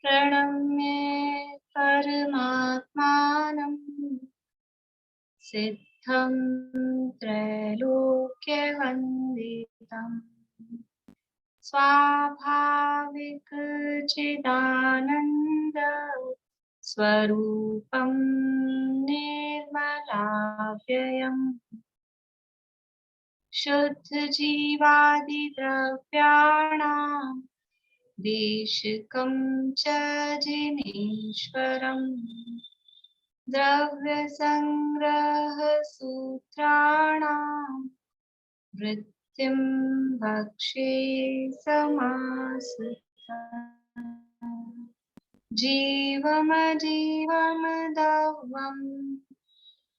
प्रणम्य परमात्मानं सिद्धं त्रैलोक्यवन्दितम् स्वाभाविक चिदानन्द स्वरूपं निर्मलाव्ययम् शुद्ध जीवादि द्रव्याणां देशिकं च जिनेश्वरम् द्रव्य संग्रह सूत्राणां वृत्तिं भक्षे समासुतम् जीवमजीवमदव्यं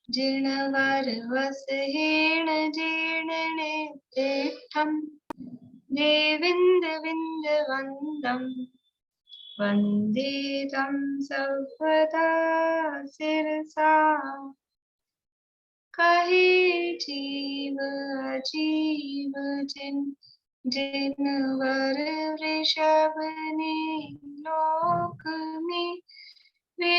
जिणवरवसहेण जीर्णनेत्रेष्ठं देविन्दविन्दवन्दं वन्दे तं सर्वदा शिरसा कहे जीव अजीव जिनवर वृषभ ने लोक में वे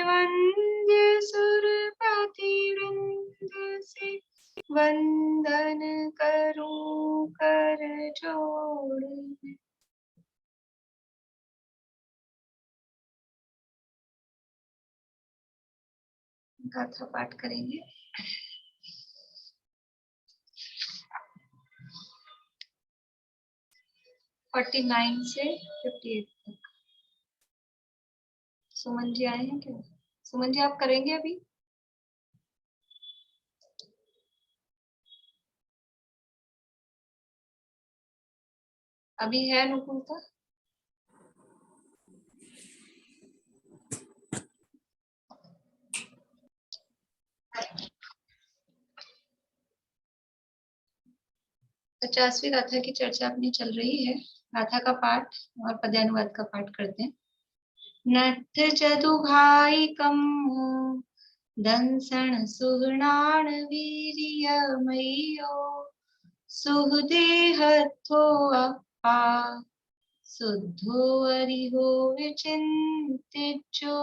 वंद्य सुरपति वृंद से वंदन करूं कर जोड़। गाथा पाठ करेंगे। फोर्टी 49 से 58 तक। सुमन जी आए हैं क्या? सुमन जी आप करेंगे अभी? अभी है अनुकूलता? पचासवीं गाथा की चर्चा अपनी चल रही है। गाथा का पाठ और पद्यानुवाद का पाठ करते हैं। नट्ठ जदुघायिकं दंसण सुहृणान वीर्यमयो सुहृदेहत्थो अपा शुद्धो अरिहो विचिन्तिजो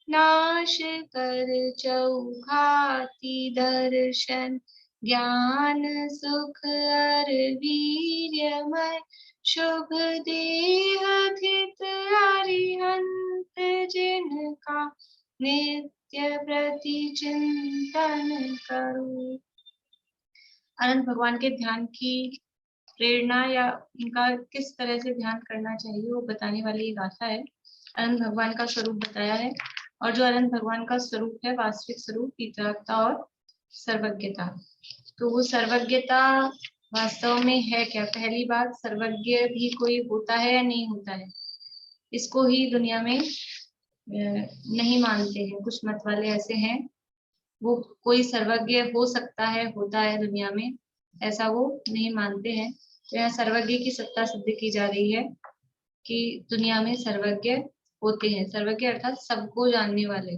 नाश कर चौघाति दर्शन ज्ञान सुख अर वीर्यमय शुभ देहधित अरिहंत जिनका नित्य प्रति चिंतन करो। अनंत भगवान के ध्यान की प्रेरणा या इनका किस तरह से ध्यान करना चाहिए वो बताने वाली ये गाथा है। अनंत भगवान का स्वरूप बताया है और जो अनंत भगवान का स्वरूप है वास्तविक स्वरूप वितरकता और सर्वज्ञता। तो वो सर्वज्ञता वास्तव में है क्या? पहली बात, सर्वज्ञ भी कोई होता है या नहीं होता है, इसको ही दुनिया में नहीं मानते हैं। कुछ मत वाले ऐसे हैं, वो कोई सर्वज्ञ हो सकता है, होता है दुनिया में, ऐसा वो नहीं मानते हैं। तो यहाँ सर्वज्ञ की सत्ता सिद्ध की जा रही है कि दुनिया में सर्वज्ञ होते हैं। सर्वज्ञ अर्थात सबको जानने वाले।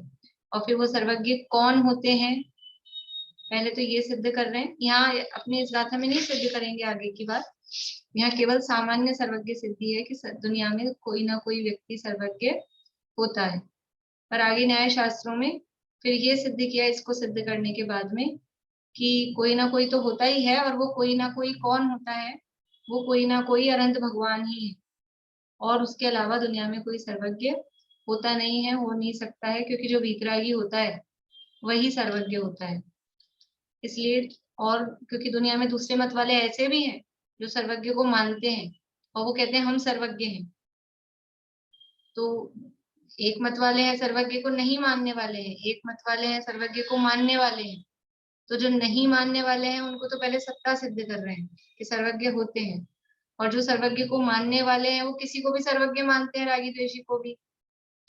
और फिर वो सर्वज्ञ कौन होते हैं, पहले तो ये सिद्ध कर रहे हैं। यहाँ अपने इस गाथा में नहीं सिद्ध करेंगे आगे की बात, यहाँ केवल सामान्य सर्वज्ञ सिद्धि है कि दुनिया में कोई ना कोई व्यक्ति सर्वज्ञ होता है। पर आगे न्याय शास्त्रों में फिर ये सिद्ध किया, इसको सिद्ध करने के बाद में, कि कोई ना कोई तो होता ही है। और वो कोई ना कोई कौन होता है? वो कोई ना कोई अनंत भगवान ही है। और उसके अलावा दुनिया में कोई सर्वज्ञ होता नहीं है, हो नहीं सकता है, क्योंकि जो वीतरागी होता है वही सर्वज्ञ होता है। इसलिए, और क्योंकि दुनिया में दूसरे मत वाले ऐसे भी हैं जो सर्वज्ञ को मानते हैं और वो कहते हैं हम सर्वज्ञ हैं। तो एक मत वाले हैं सर्वज्ञ को नहीं मानने वाले हैं, एक मत वाले हैं सर्वज्ञ को मानने वाले हैं। तो जो नहीं मानने वाले हैं उनको तो पहले सत्ता सिद्ध कर रहे हैं कि सर्वज्ञ होते हैं, और जो सर्वज्ञ को मानने वाले हैं वो किसी को भी सर्वज्ञ मानते हैं, रागी द्वेषी को भी।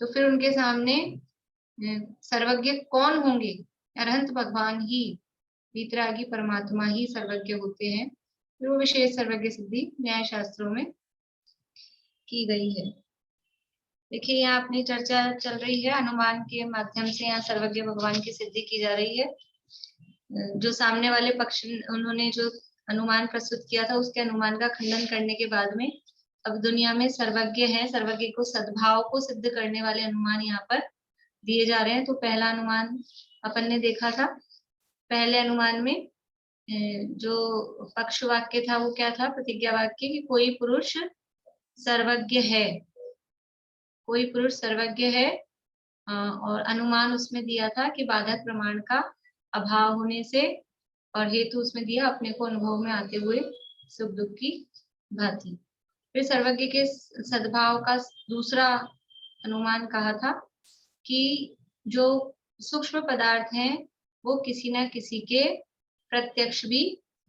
तो फिर उनके सामने सर्वज्ञ कौन होंगे? अरहंत भगवान ही, वीतरागी परमात्मा ही सर्वज्ञ होते हैं। फिर वो विशेष सर्वज्ञ सिद्धि न्याय शास्त्रों में की गई है। देखिए यहाँ अपनी चर्चा चल रही है, अनुमान के माध्यम से यहाँ सर्वज्ञ भगवान की सिद्धि की जा रही है। जो सामने वाले पक्ष उन्होंने जो अनुमान प्रस्तुत किया था उसके अनुमान का खंडन करने के बाद में अब दुनिया में सर्वज्ञ है, सर्वज्ञ को सद्भाव को सिद्ध करने वाले अनुमान यहाँ पर दिए जा रहे हैं। तो पहला अनुमान अपन ने देखा था, पहले अनुमान में जो पक्ष वाक्य था वो क्या था, प्रतिज्ञा वाक्य, कि कोई पुरुष सर्वज्ञ है, कोई पुरुष सर्वज्ञ है। और अनुमान उसमें दिया था कि बाधक प्रमाण का अभाव होने से, और हेतु उसमें दिया अपने को अनुभव में आते हुए सुख दुख की भांति। फिर सर्वज्ञ के सद्भाव का दूसरा अनुमान कहा था कि जो सूक्ष्म पदार्थ हैं वो किसी न किसी के प्रत्यक्ष भी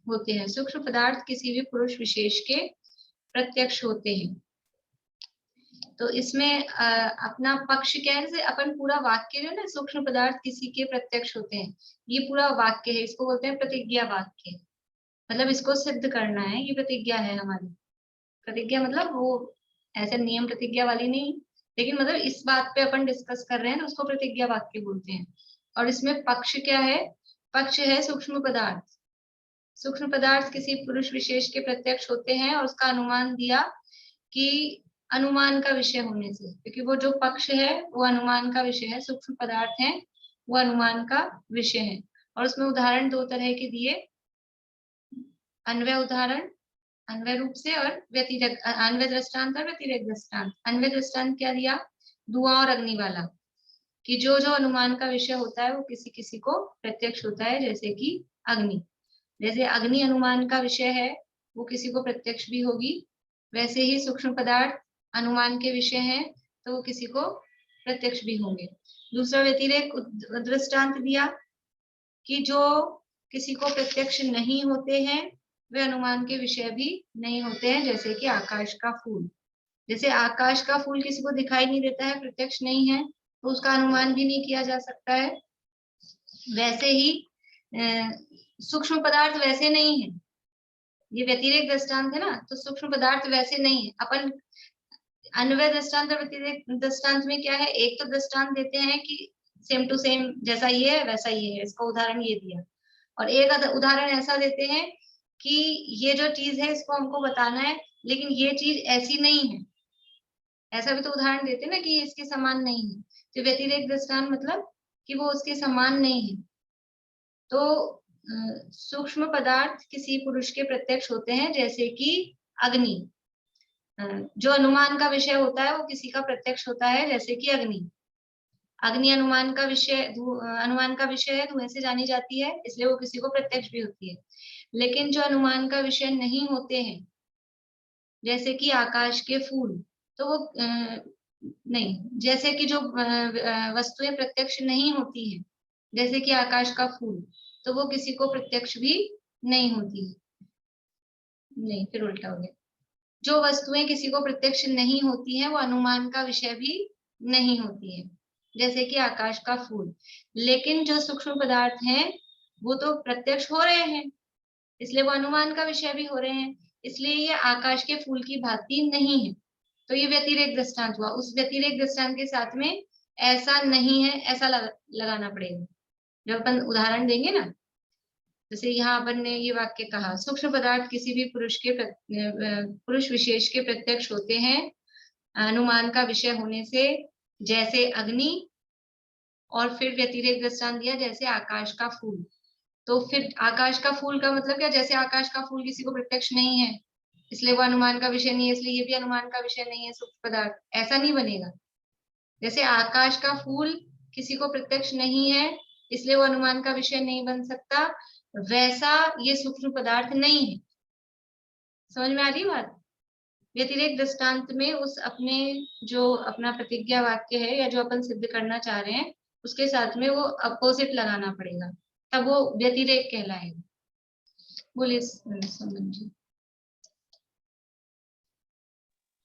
होते हैं, सूक्ष्म पदार्थ किसी भी पुरुष विशेष के प्रत्यक्ष होते हैं। तो इसमें अपना पक्ष क्या है, जैसे अपन पूरा वाक्य जो है ना, सूक्ष्म पदार्थ किसी के प्रत्यक्ष होते हैं, ये पूरा वाक्य है, इसको बोलते हैं प्रतिज्ञा वाक्य। मतलब इसको सिद्ध करना है, ये प्रतिज्ञा है हमारी। प्रतिज्ञा मतलब वो ऐसे नियम प्रतिज्ञा वाली नहीं, लेकिन मतलब इस बात पे अपन डिस्कस कर रहे हैं ना, उसको प्रतिज्ञा वाक्य बोलते हैं। और इसमें पक्ष क्या है, पक्ष है सूक्ष्म पदार्थ। सूक्ष्म पदार्थ किसी पुरुष विशेष के प्रत्यक्ष होते हैं, और उसका अनुमान दिया कि अनुमान का विषय होने से, क्योंकि वो जो पक्ष है वो अनुमान का विषय है, सूक्ष्म पदार्थ है वो अनुमान का विषय है। और उसमें उदाहरण दो तरह के दिए, अन्वय उदाहरण अन्वय रूप से, और व्यतिरेक, अन्वय दृष्टांत और व्यतिरेक दृष्टांत। अन्वय दृष्टांत क्या दिया, धुआं और अग्नि वाला, कि जो जो अनुमान का विषय होता है वो किसी किसी को प्रत्यक्ष होता है, जैसे कि अग्नि। जैसे अग्नि अनुमान का विषय है वो किसी को प्रत्यक्ष भी होगी, वैसे ही सूक्ष्म पदार्थ अनुमान के विषय हैं तो वो किसी को प्रत्यक्ष भी होंगे। दूसरा व्यतिरेक दृष्टांत दिया कि जो किसी को प्रत्यक्ष नहीं होते हैं वे अनुमान के विषय भी नहीं होते हैं, जैसे कि आकाश का फूल। जैसे आकाश का फूल किसी को दिखाई नहीं देता है, प्रत्यक्ष नहीं है, तो उसका अनुमान भी नहीं किया जा सकता है। वैसे ही सूक्ष्म पदार्थ वैसे नहीं है, ये व्यतिरेक दृष्टांत है ना, तो सूक्ष्म पदार्थ वैसे नहीं है। अपन अन्वय दृष्टांत और व्यतिरेक दृष्टांत में क्या है, एक तो दृष्टांत देते हैं कि सेम टू सेम, जैसा ये है वैसा ये है, इसका उदाहरण ये दिया, और एक उदाहरण ऐसा देते हैं कि ये जो चीज है इसको हमको बताना है, लेकिन ये चीज ऐसी नहीं है, ऐसा भी तो उदाहरण देते हैं ना कि इसके समान नहीं है। तो व्यतिरेक दृष्टांत मतलब कि वो उसके समान नहीं है। तो सूक्ष्म पदार्थ किसी पुरुष के प्रत्यक्ष होते हैं, जैसे कि अग्नि, जो अनुमान का विषय होता है वो किसी का प्रत्यक्ष होता है, जैसे कि अग्नि। अग्नि अनुमान का विषय, अनुमान का विषय है, धुएं से जानी जाती है, इसलिए वो किसी को प्रत्यक्ष भी होती है। लेकिन जो अनुमान का विषय नहीं होते हैं, जैसे कि आकाश के फूल, तो वो नहीं, जैसे कि जो वस्तुएं प्रत्यक्ष नहीं होती है, जैसे कि आकाश का फूल, तो वो किसी को प्रत्यक्ष भी नहीं होती है। नहीं, फिर उल्टा हो गया। जो वस्तुएं किसी को प्रत्यक्ष नहीं होती हैं वो अनुमान का विषय भी नहीं होती है, जैसे कि आकाश का फूल। लेकिन जो सूक्ष्म पदार्थ हैं वो तो प्रत्यक्ष हो रहे हैं, इसलिए वो अनुमान का विषय भी हो रहे हैं, इसलिए ये आकाश के फूल की भांति नहीं है। तो ये व्यतिरेक दृष्टांत हुआ। उस व्यतिरेक दृष्टांत के साथ में ऐसा नहीं है ऐसा लगाना पड़ेगा। जब अपन उदाहरण देंगे ना, जैसे यहाँ अपन ने ये वाक्य कहा, सूक्ष्म पदार्थ किसी भी पुरुष विशेष के प्रत्यक्ष होते हैं अनुमान का विषय होने से, जैसे अग्नि, और फिर व्यतिरेक दृष्टांत दिया जैसे आकाश का फूल। तो फिर आकाश का फूल का मतलब क्या, जैसे आकाश का फूल किसी को प्रत्यक्ष नहीं है इसलिए वो अनुमान का विषय नहीं है, इसलिए ये भी अनुमान का विषय नहीं है सूक्ष्म पदार्थ, ऐसा नहीं बनेगा। जैसे आकाश का फूल किसी को प्रत्यक्ष नहीं है इसलिए वो अनुमान का विषय नहीं बन सकता, वैसा ये सूक्ष्म पदार्थ नहीं है। समझ में आ रही बात? व्यतिरेक दृष्टांत में उस अपने जो अपना प्रतिज्ञा वाक्य है या जो अपन सिद्ध करना चाह रहे हैं उसके साथ में वो अपोजिट लगाना पड़ेगा, तब वो व्यतिरेक कहलाएगा। बोलिए सुमन जी।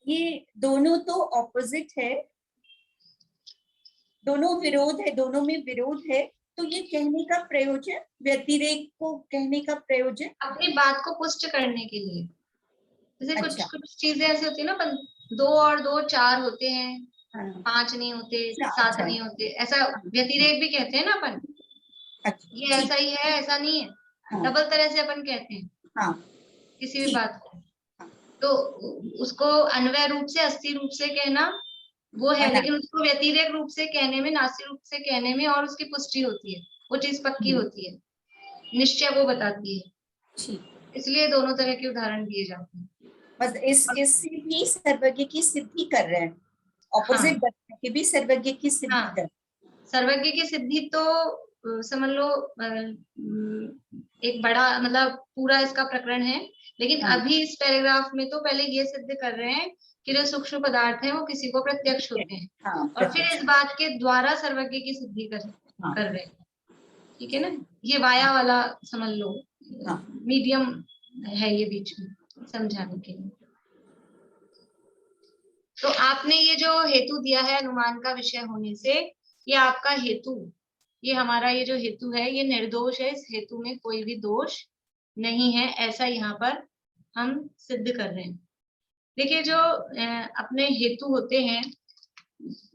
ये दोनों तो ऑपोजिट है, दोनों विरोध है, दोनों में विरोध है, तो ये कहने का प्रयोजन, व्यतिरेक को कहने का प्रयोजन अपनी बात को पुष्ट करने के लिए। जैसे अच्छा। कुछ चीजें ऐसी होती है ना, 2 और 2 4 होते हैं, हाँ। 5 नहीं होते, 7 अच्छा। नहीं होते, ऐसा व्यतिरेक भी कहते हैं ना अपन। अच्छा, ये ऐसा ही है ऐसा नहीं है, हाँ। डबल तरह से अपन कहते हैं हाँ, किसी भी बात को। तो उसको अन्वय रूप से अस्थि रूप से कहना वो है, मना। लेकिन उसको व्यतिरेक रूप से कहने में, नासी रूप से कहने में और उसकी पुष्टि होती है, वो चीज पक्की होती है, निश्चय वो बताती है। ठीक, इसलिए दोनों तरह के उदाहरण दिए जाते हैं। बस इससे भी सर्वज्ञ की सिद्धि कर रहे हैं, हाँ ऑपोजिट बता के भी सर्वज्ञ की सिद्धि हाँ, कर। सर्वज्ञ की सिद्धि तो समझ लो एक बड़ा मतलब पूरा इसका प्रकरण है, लेकिन हाँ अभी इस पैराग्राफ में तो पहले ये सिद्ध कर रहे हैं कि जो सूक्ष्म पदार्थ हैं वो किसी को प्रत्यक्ष होते हैं, हाँ और फिर प्रत्यक्ष। इस बात के द्वारा सर्वज्ञ की सिद्धि हाँ कर रहे हैं। ठीक है ना, ये वाया वाला समझ लो, हाँ मीडियम है ये बीच में समझाने के लिए। तो आपने ये जो हेतु दिया है अनुमान का विषय होने से, ये आपका हेतु, ये हमारा ये जो हेतु है ये निर्दोष है, इस हेतु में कोई भी दोष नहीं है, ऐसा यहाँ पर हम सिद्ध कर रहे हैं। देखिए जो अपने हेतु होते हैं,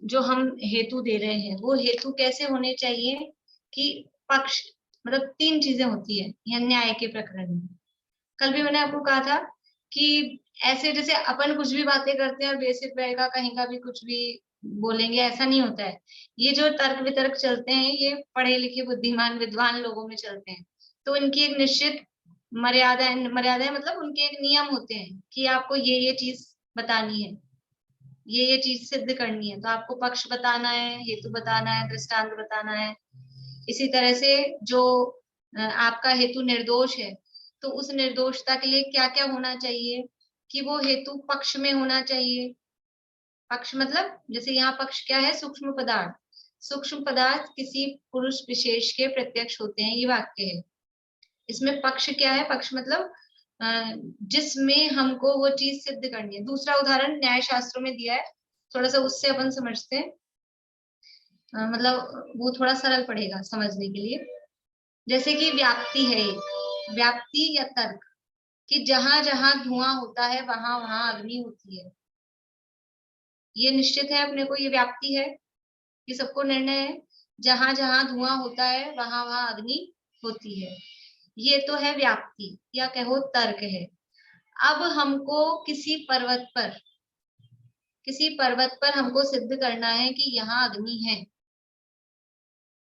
जो हम हेतु दे रहे हैं वो हेतु कैसे होने चाहिए कि पक्ष, मतलब तीन चीजें होती है यह न्याय के प्रकरण में। कल भी मैंने आपको कहा था कि ऐसे जैसे अपन कुछ भी बातें करते हैं और बेसिक रहेगा कहीं का भी कुछ भी बोलेंगे, ऐसा नहीं होता है। ये जो तर्क वितर्क चलते हैं ये पढ़े लिखे बुद्धिमान विद्वान लोगों में चलते हैं, तो इनकी एक निश्चित मर्यादाएं मतलब उनके एक नियम होते हैं कि आपको ये चीज बतानी है, ये चीज सिद्ध करनी है, तो आपको पक्ष बताना है, हेतु बताना है, दृष्टांत बताना है। इसी तरह से जो आपका हेतु निर्दोष है, तो उस निर्दोषता के लिए क्या क्या होना चाहिए कि वो हेतु पक्ष में होना चाहिए। पक्ष मतलब जैसे यहाँ पक्ष क्या है, सूक्ष्म पदार्थ, सूक्ष्म पदार्थ किसी पुरुष विशेष के प्रत्यक्ष होते हैं, ये वाक्य है। इसमें पक्ष क्या है, पक्ष मतलब जिसमें हमको वो चीज सिद्ध करनी है। दूसरा उदाहरण न्याय शास्त्रों में दिया है, थोड़ा सा उससे अपन समझते हैं, मतलब वो थोड़ा सरल पड़ेगा समझने के लिए। जैसे कि व्याप्ति है, व्याप्ति या तर्क, कि जहां जहां धुआं होता है वहां वहां अग्नि होती है, ये निश्चित है अपने को, ये व्याप्ति है, ये सबको निर्णय है। जहां जहां धुआं होता है वहां वहां अग्नि होती है, ये तो है व्याप्ति या कहो तर्क है। अब हमको किसी पर्वत पर हमको सिद्ध करना है कि यहाँ अग्नि है।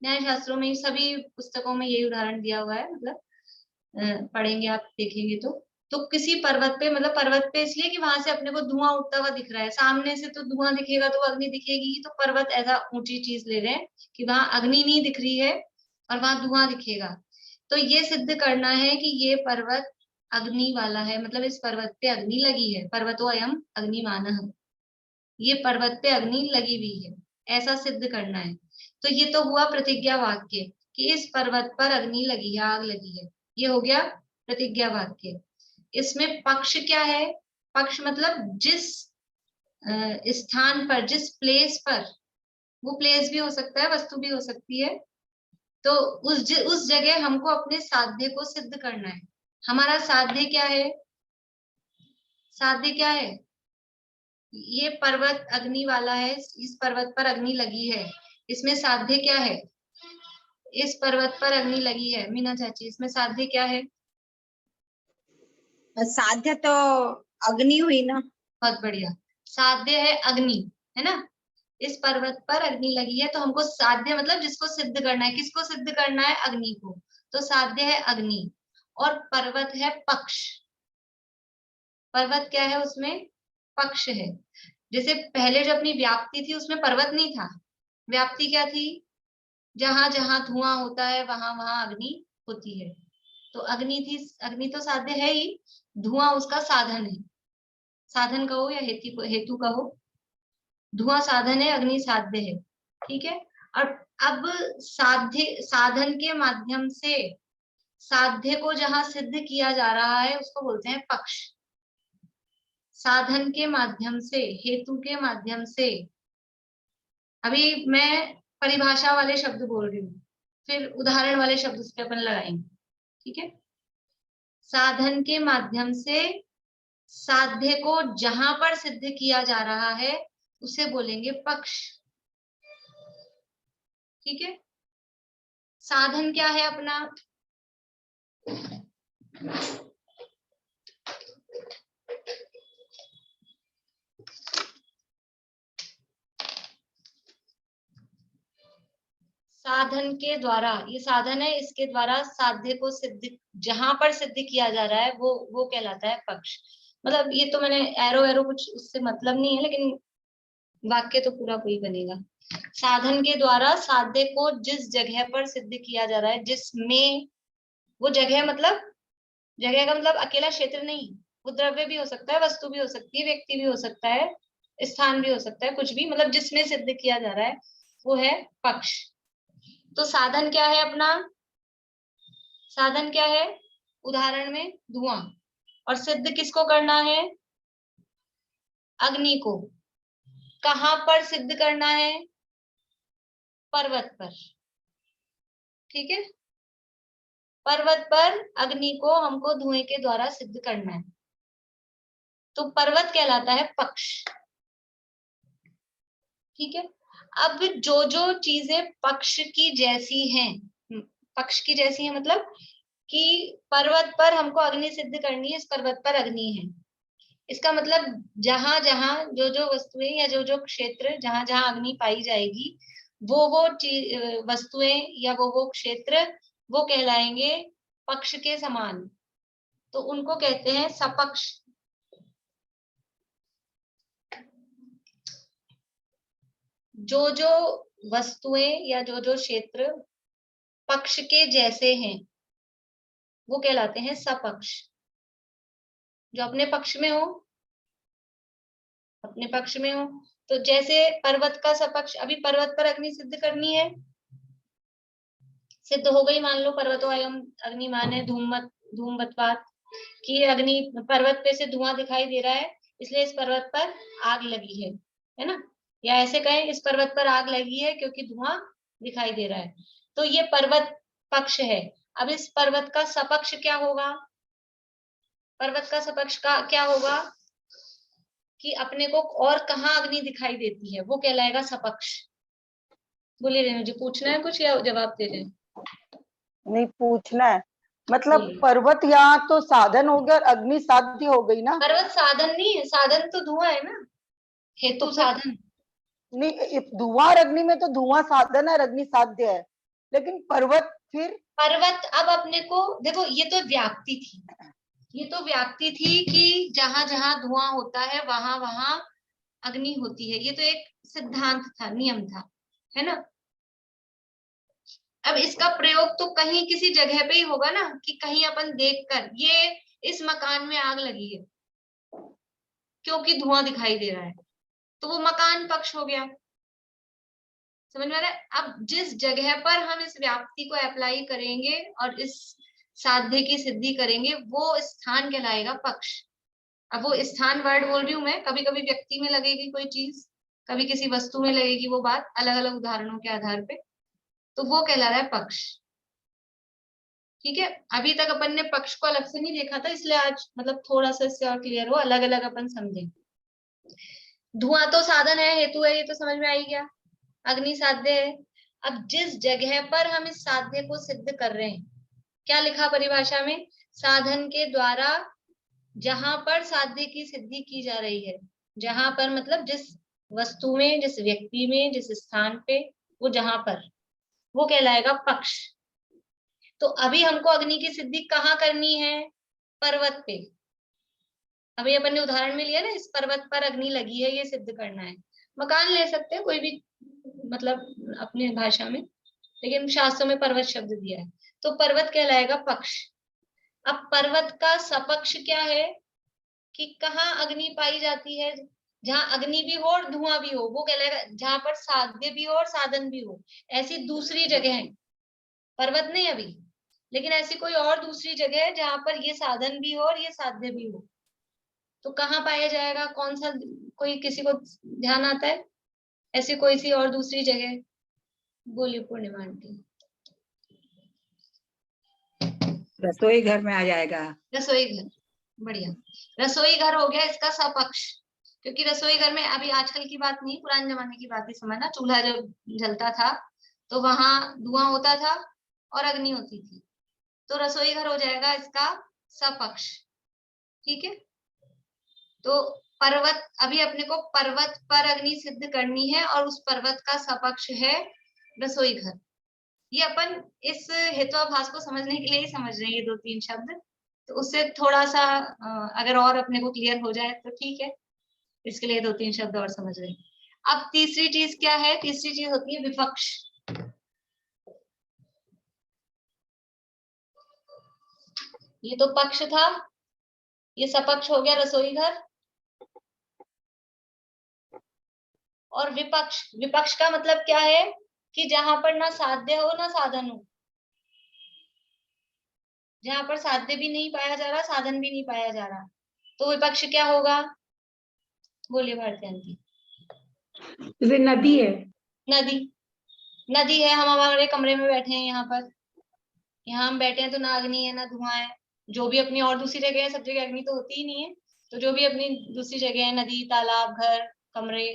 न्याय शास्त्रों में सभी पुस्तकों में यही उदाहरण दिया हुआ है, मतलब पढ़ेंगे आप देखेंगे तो किसी पर्वत पे, मतलब पर्वत पे इसलिए कि वहां से अपने को धुआं उठता हुआ दिख रहा है, सामने से तो धुआं दिखेगा तो अग्नि दिखेगी ही, तो पर्वत ऐसा ऊंची चीज ले रहे हैं कि वहां अग्नि नहीं दिख रही है और वहां धुआं दिखेगा। तो ये सिद्ध करना है कि ये पर्वत अग्नि वाला है, मतलब इस पर्वत पे अग्नि लगी है, पर्वतो अयम अग्निमानः, ये पर्वत पे अग्नि लगी हुई है, ऐसा सिद्ध करना है। तो ये तो हुआ प्रतिज्ञा वाक्य कि इस पर्वत पर अग्नि लगी है, आग लगी है, ये हो गया प्रतिज्ञा वाक्य। इसमें पक्ष क्या है, पक्ष मतलब जिस स्थान पर, जिस प्लेस पर, वो प्लेस भी हो सकता है, वस्तु भी हो सकती है, तो उस जगह हमको अपने साध्य को सिद्ध करना है। हमारा साध्य क्या है, साध्य क्या है, ये पर्वत अग्नि वाला है, इस पर्वत पर अग्नि लगी है, इसमें साध्य क्या है, इस पर्वत पर अग्नि लगी है। मीना चाची इसमें साध्य क्या है? साध्य तो अग्नि हुई ना। बहुत बढ़िया, साध्य है अग्नि, है ना। इस पर्वत पर अग्नि लगी है, तो हमको साध्य मतलब जिसको सिद्ध करना है, किसको सिद्ध करना है, अग्नि को, तो साध्य है अग्नि। और पर्वत है पक्ष, पर्वत क्या है, उसमें पक्ष है। जैसे पहले जो अपनी व्याप्ति थी उसमें पर्वत नहीं था, व्याप्ति क्या थी, जहां जहां धुआं होता है वहां वहां अग्नि होती है, तो अग्नि थी, अग्नि तो साध्य है ही, धुआं उसका साधन है, साधन कहो या हेतु कहो, धुआं साधन है, अग्नि साध्य है। ठीक है। और अब साधन के माध्यम से साध्य को जहां सिद्ध किया जा रहा है उसको बोलते हैं पक्ष। साधन के माध्यम से, हेतु के माध्यम से, अभी मैं परिभाषा वाले शब्द बोल रही हूँ, फिर उदाहरण वाले शब्द उस पर अपन लगाएंगे। ठीक है। साधन के माध्यम से साध्य को जहां पर सिद्ध किया जा रहा है उसे बोलेंगे पक्ष। ठीक है। साधन क्या है अपना, साधन के द्वारा, ये साधन है, इसके द्वारा साध्य को सिद्ध, जहां पर सिद्ध किया जा रहा है वो कहलाता है पक्ष। मतलब ये तो मैंने एरो एरो कुछ उससे मतलब नहीं है, लेकिन वाक्य तो पूरा वही बनेगा। साधन के द्वारा साध्य को जिस जगह पर सिद्ध किया जा रहा है, जिसमें, वो जगह मतलब, जगह का मतलब अकेला क्षेत्र नहीं, वो द्रव्य भी हो सकता है, वस्तु भी हो सकती है, व्यक्ति भी हो सकता है, स्थान भी हो सकता है, कुछ भी, मतलब जिसमें सिद्ध किया जा रहा है वो है पक्ष। तो साधन क्या है अपना, साधन क्या है, उदाहरण में धुआं, और सिद्ध किसको करना है, अग्नि को। कहां पर सिद्ध करना है, पर्वत पर, ठीक है, पर्वत पर अग्नि को हमको धुएं के द्वारा सिद्ध करना है, तो पर्वत कहलाता है पक्ष, ठीक है। अब जो जो चीजें पक्ष की जैसी हैं, पक्ष की जैसी है मतलब कि पर्वत पर हमको अग्नि सिद्ध करनी है, इस पर्वत पर अग्नि है, इसका मतलब जहां जहां जो जो वस्तुएं या जो जो क्षेत्र जहां जहां अग्नि पाई जाएगी, वो वस्तुएं या वो क्षेत्र वो कहलाएंगे पक्ष के समान, तो उनको कहते हैं सपक्ष। जो जो वस्तुएं या जो जो क्षेत्र पक्ष के जैसे हैं वो कहलाते हैं सपक्ष। जो अपने पक्ष में हो, अपने पक्ष में हो, तो जैसे पर्वत का सपक्ष, अभी पर्वत पर अग्नि सिद्ध करनी है, सिद्ध हो गई, मान लो पर्वतो अयम अग्निमान है धूमवत्वात्, कि अग्नि, पर्वत पे से धुआं दिखाई दे रहा है, इसलिए इस पर्वत पर आग लगी है ना, या ऐसे कहें इस पर्वत पर आग लगी है क्योंकि धुआं दिखाई दे रहा है, तो ये पर्वत पक्ष है। अब इस पर्वत का सपक्ष क्या होगा, पर्वत का सपक्ष का क्या होगा कि अपने को और कहाँ अग्नि दिखाई देती है, वो कहलाएगा सपक्ष। बोलिए रेणु जी, पूछना है कुछ या जवाब दे रहे हैं? नहीं, पूछना है। मतलब बोलिए। पर्वत यहाँ तो साधन हो गया और अग्नि साध्य हो गई ना। पर्वत साधन नहीं है, साधन तो धुआं है ना, हेतु तो फिर साधन। नहीं, धुआं और अग्नि में तो धुआं साधन है और अग्नि साध्य है, लेकिन पर्वत फिर। पर्वत अब अपने को देखो, ये तो व्याप्ति थी, ये तो व्याप्ति थी कि जहां जहां धुआं होता है वहां वहां अग्नि होती है, ये तो एक सिद्धांत था, नियम था, है ना। अब इसका प्रयोग तो कहीं किसी जगह पे ही होगा ना, कि कहीं अपन देखकर ये इस मकान में आग लगी है क्योंकि धुआं दिखाई दे रहा है, तो वो मकान पक्ष हो गया, समझ में आ रहा है। अब जिस जगह पर हम इस व्याप्ति को अप्लाई करेंगे और इस साध्य की सिद्धि करेंगे, वो स्थान कहलाएगा पक्ष। अब वो स्थान वर्ड बोल रही हूं मैं, कभी कभी व्यक्ति में लगेगी कोई चीज, कभी किसी वस्तु में लगेगी वो बात, अलग अलग उदाहरणों के आधार पे, तो वो कहला रहा है पक्ष, ठीक है। अभी तक अपन ने पक्ष को अलग से नहीं देखा था, इसलिए आज मतलब थोड़ा सा इससे और क्लियर हो, अलग अलग अपन समझें। धुआं तो साधन है, हेतु है, ये तो समझ में आ ही गया, अग्नि साध्य है। अब जिस जगह पर हम इस साध्य को सिद्ध कर रहे हैं, क्या लिखा परिभाषा में, साधन के द्वारा जहां पर साध्य की सिद्धि की जा रही है, जहां पर मतलब जिस वस्तु में, जिस व्यक्ति में, जिस स्थान पे, वो जहां पर, वो कहलाएगा पक्ष। तो अभी हमको अग्नि की सिद्धि कहाँ करनी है, पर्वत पे। अभी अपन ने उदाहरण में लिया ना, इस पर्वत पर अग्नि लगी है, ये सिद्ध करना है। मकान ले सकते हैं कोई भी, मतलब अपने भाषा में, लेकिन शास्त्रों में पर्वत शब्द दिया है, तो पर्वत कहलाएगा पक्ष। अब पर्वत का सपक्ष क्या है कि कहाँ अग्नि पाई जाती है, जहां अग्नि भी हो और धुआं भी हो, वो कहलाएगा जहां पर साध्य भी हो और साधन भी हो, ऐसी दूसरी जगह है, पर्वत नहीं अभी, लेकिन ऐसी कोई और दूसरी जगह है जहां पर ये साधन भी हो और ये साध्य भी हो, तो कहाँ पाया जाएगा, कौन सा, कोई किसी को ध्यान आता है ऐसी कोई सी और दूसरी जगह? बोलिए पूर्णिमा आंटी। रसोई घर में आ जाएगा। रसोई घर, बढ़िया, रसोई घर हो गया इसका सपक्ष, क्योंकि रसोई घर में, अभी आजकल की बात नहीं, पुराने जमाने की बात ही समझना, चूल्हा जब जलता था तो वहां धुआं होता था और अग्नि होती थी, तो रसोई घर हो जाएगा इसका सपक्ष, ठीक है। तो पर्वत, अभी अपने को पर्वत पर अग्नि सिद्ध करनी है और उस पर्वत का सपक्ष है रसोई घर, ये अपन इस हेतुआभास को समझने के लिए ही समझ रहे हैं ये 2-3 शब्द, तो उससे थोड़ा सा अगर और अपने को क्लियर हो जाए तो ठीक है, इसके लिए 2-3 शब्द और समझ रहे हैं। अब तीसरी चीज क्या है? तीसरी चीज होती है विपक्ष। ये तो पक्ष था, ये सपक्ष हो गया रसोई घर। और विपक्ष, विपक्ष का मतलब क्या है कि जहां पर ना साध्य हो ना साधन हो, जहां पर साध्य भी नहीं पाया जा रहा, साधन भी नहीं पाया जा रहा, तो विपक्ष क्या होगा? बोलिए भारती आंटी। जैसे नदी है, नदी, नदी है, हम हमारे कमरे में बैठे हैं, यहाँ हम बैठे हैं तो ना अग्नि है ना धुआं है। जो भी अपनी और दूसरी जगह है, सब जगह अग्नि तो होती ही नहीं है, तो जो भी अपनी दूसरी जगह है, नदी, तालाब, घर, कमरे,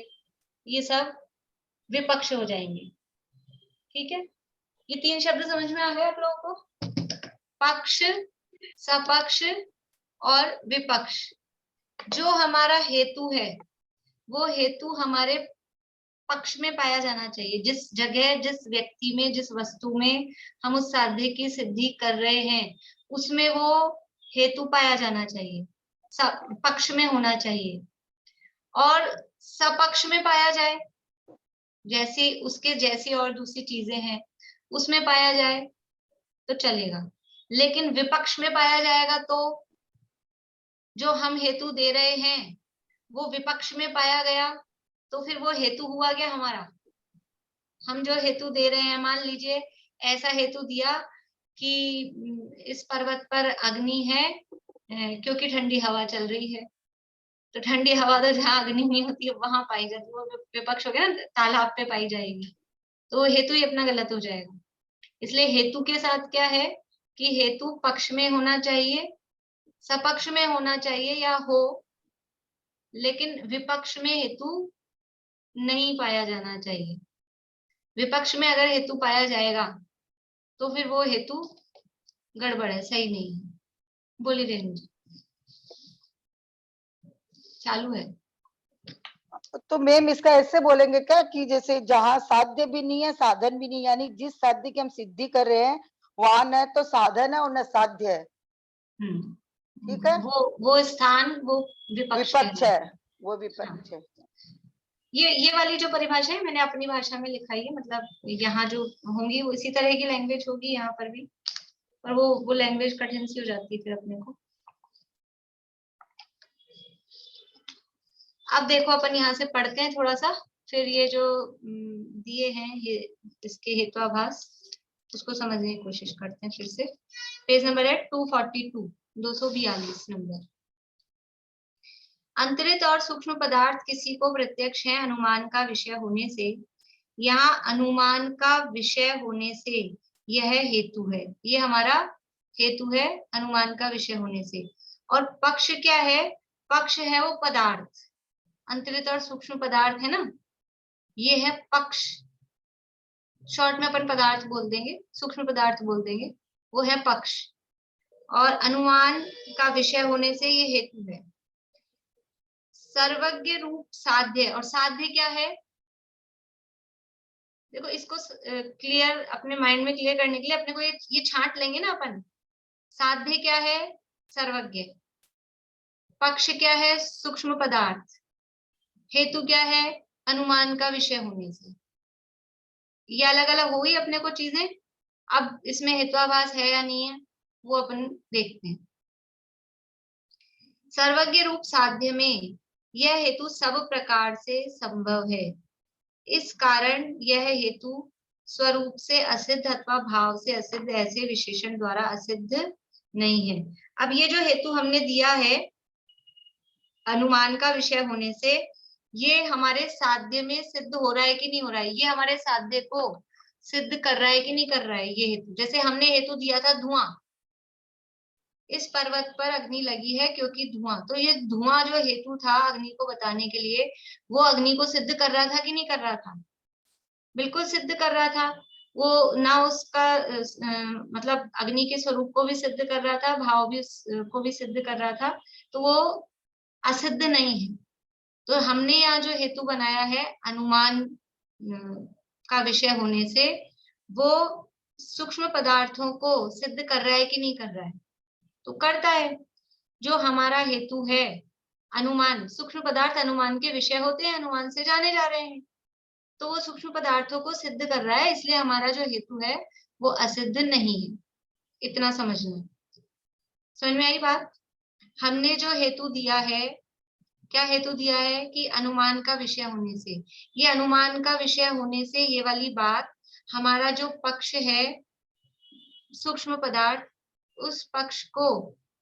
ये सब विपक्ष हो जाएंगे। ठीक है, ये 3 शब्द समझ में आ गए आप लोगों को? पक्ष, सपक्ष और विपक्ष। जो हमारा हेतु है वो हेतु हमारे पक्ष में पाया जाना चाहिए। जिस जगह, जिस व्यक्ति में, जिस वस्तु में हम उस साध्य की सिद्धि कर रहे हैं, उसमें वो हेतु पाया जाना चाहिए, पक्ष में होना चाहिए। और सपक्ष में पाया जाए, जैसी उसके जैसी और दूसरी चीजें हैं उसमें पाया जाए तो चलेगा। लेकिन विपक्ष में पाया जाएगा तो जो हम हेतु दे रहे हैं वो विपक्ष में पाया गया, तो फिर वो हेतु हुआ क्या हमारा? हम जो हेतु दे रहे हैं, मान लीजिए ऐसा हेतु दिया कि इस पर्वत पर अग्नि है क्योंकि ठंडी हवा चल रही है, तो ठंडी हवा तो जहाँ अग्नि नहीं होती है वहां पाई जाती है, वो विपक्ष हो गया ना, तालाब पे पाई जाएगी, तो वो हेतु ही अपना गलत हो जाएगा। इसलिए हेतु के साथ क्या है कि हेतु पक्ष में होना चाहिए, सपक्ष में होना चाहिए या हो, लेकिन विपक्ष में हेतु नहीं पाया जाना चाहिए। विपक्ष में अगर हेतु पाया जाएगा तो फिर वो हेतु गड़बड़ है, सही नहीं है। बोली रेणु जी। चालू है। तो मैम इसका ऐसे बोलेंगे क्या कि जैसे जहाँ साध्य भी नहीं है साधन भी नहीं, यानी जिस साध्य की हम सिद्धि कर रहे हैं वहां न तो साधन है और न साध्य है, ठीक है, वो स्थान वो विपक्ष है, वो हाँ। विपक्ष है। ये वाली जो परिभाषा है मैंने अपनी भाषा में लिखाई है, मतलब यहाँ जो होंगी वो इसी तरह की लैंग्वेज होगी यहाँ पर भी, पर वो लैंग्वेज कठिन सी हो जाती है फिर अपने को। अब देखो अपन यहाँ से पढ़ते हैं थोड़ा सा, फिर ये जो दिए हैं ये इसके हेतुआभास उसको समझने की कोशिश करते हैं फिर से। पेज नंबर है 242, 242 नंबर। अंतरित और सूक्ष्म पदार्थ किसी को प्रत्यक्ष है अनुमान का विषय होने से, यहाँ अनुमान का विषय होने से यह हेतु है, ये हमारा हेतु है अनुमान का विषय होने से। और पक्ष क्या है? पक्ष है वो पदार्थ, अंतरित और सूक्ष्म पदार्थ है ना, ये है पक्ष। शॉर्ट में अपन पदार्थ बोल देंगे, सूक्ष्म पदार्थ बोल देंगे, वो है पक्ष। और अनुमान का विषय होने से ये हेतु है। सर्वज्ञ रूप साध्य, और साध्य क्या है? देखो इसको क्लियर अपने माइंड में क्लियर करने के लिए अपने को ये छांट लेंगे ना अपन। साध्य क्या है? सर्वज्ञ। पक्ष क्या है? सूक्ष्म पदार्थ। हेतु क्या है? अनुमान का विषय होने से। ये अलग अलग हो गई अपने को चीजें। अब इसमें हेतुआभास है या नहीं है वो अपन देखते हैं। सर्वज्ञ रूप साध्य में यह हेतु सब प्रकार से संभव है, इस कारण यह हेतु स्वरूप से असिद्ध अथवा भाव से असिद्ध ऐसे विशेषण द्वारा असिद्ध नहीं है। अब ये जो हेतु हमने दिया है अनुमान का विषय होने से, ये हमारे साध्य में सिद्ध हो रहा है कि नहीं हो रहा है? ये हमारे साध्य को सिद्ध कर रहा है कि नहीं कर रहा है ये हेतु? जैसे हमने हेतु दिया था धुआं, इस पर्वत पर अग्नि लगी है क्योंकि धुआं, तो ये धुआं जो हेतु था अग्नि को बताने के लिए, वो अग्नि को सिद्ध कर रहा था कि नहीं कर रहा था? बिल्कुल सिद्ध कर रहा था। वो ना उसका मतलब अग्नि के स्वरूप को भी सिद्ध कर रहा था, भाव भी को भी सिद्ध कर रहा था, तो वो असिद्ध नहीं है। तो हमने यहाँ जो हेतु बनाया है अनुमान का विषय होने से, वो सूक्ष्म पदार्थों को सिद्ध कर रहा है कि नहीं कर रहा है? तो करता है। जो हमारा हेतु है अनुमान, सूक्ष्म पदार्थ अनुमान के विषय होते हैं, अनुमान से जाने जा रहे हैं, तो वो सूक्ष्म पदार्थों को सिद्ध कर रहा है, इसलिए हमारा जो हेतु है वो असिद्ध नहीं है। इतना समझना। समझ में आई बात? हमने जो हेतु दिया है, क्या हेतु दिया है कि अनुमान का विषय होने से, ये अनुमान का विषय होने से ये वाली बात, हमारा जो पक्ष है सूक्ष्म पदार्थ, उस पक्ष को,